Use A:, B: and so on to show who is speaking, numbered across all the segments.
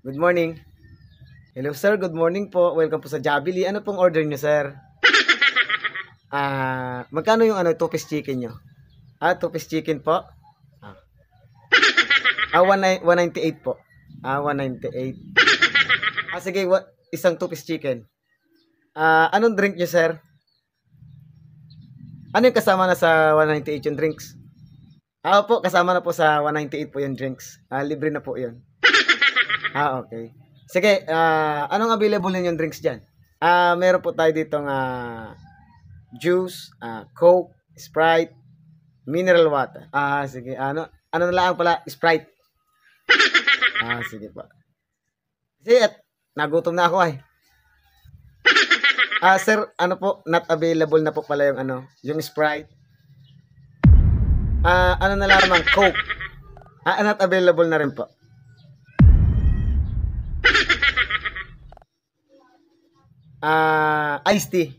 A: Good morning. Hello sir, good morning po. Welcome po sa Jollibee. Ano pong order niyo, sir? Magkano yung 2-piece chicken niyo? 2-piece chicken po? 198 po. 198. Sige, isang 2-piece chicken. Anong drink niyo, sir? Ano yung kasama na sa 198 yung drinks? Po, kasama na po sa 198 po yung drinks. Libre na po yun. Okay. Sige, anong available ninyong drinks dyan? Meron po tayo ditong juice, Coke, Sprite, mineral water. Sige, ano na lang pala, Sprite. Sige po. Sige, nagutom na ako ay. Sir, ano po, not available na po pala yung Sprite. Ano na lamang, Coke. Not available na rin po. Iced tea.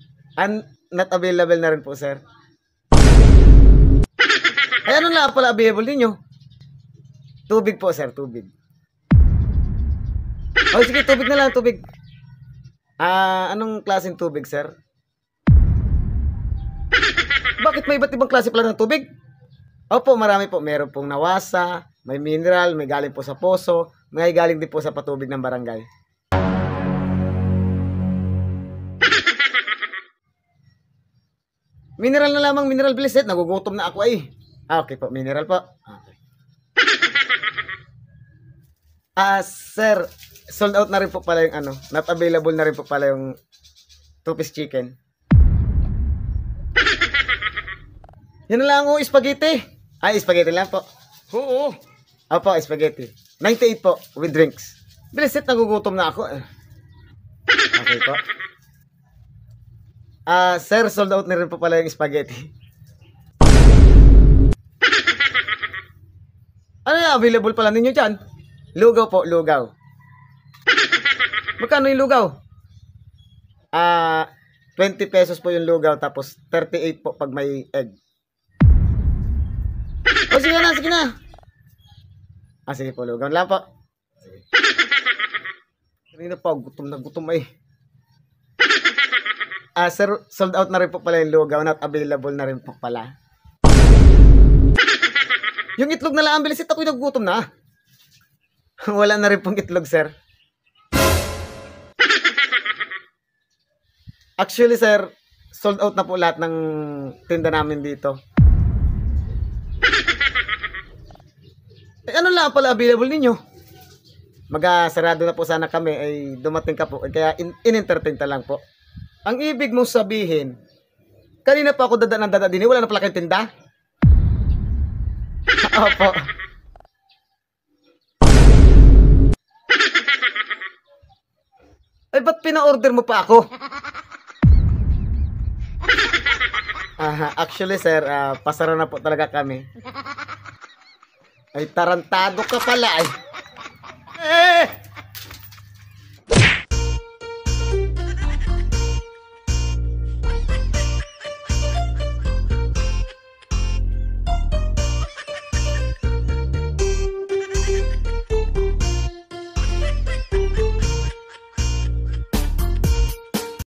A: Not available na rin po, sir. Ano na pala available ninyo? Tubig po, sir, tubig. Sige, tubig na lang, tubig. Anong klaseng tubig, sir? Bakit may iba't ibang klase pala ng tubig? Opo, marami po. Meron pong nawasa, may mineral, may galing po sa poso, may galing din po sa patubig ng barangay. Mineral na lamang, mineral blizzard. Nagugutom na ako ay. Okay po, mineral po. Okay. Sir, sold out na rin po pala yung not available na rin po pala yung 2-piece chicken. Yan na lang spaghetti. Spaghetti lang po. Oo. Opo, spaghetti. 98 po, with drinks. Blizzard, nagugutom na ako. Okay po. Sir, sold out na rin po pala yung spaghetti. Ano na, available pala ninyo dyan? Lugaw po, lugaw. Magkano yung lugaw? 20 pesos po yung lugaw, tapos 38 po pag may egg. Sige na, sige na. Sige po, lugaw lang po. Sige. Kanina pa, gutom na gutom eh. Sir, sold out na rin po pala yung lugaw, not available na rin po pala. Yung itlog na lang, bilisit ako'y nagugutom na. Wala na rin pong itlog, sir. Actually, sir, sold out na po lahat ng tinda namin dito. Ano lang pala available ninyo? Sarado na po sana kami, ay dumating ka po, kaya in-entertain ta lang po. Ang ibig mong sabihin, kanina pa ako dada din, wala na pala kayong tinda? Opo. Ba't pina-order mo pa ako? Actually, sir, pasara na po talaga kami. Tarantado ka pala ay.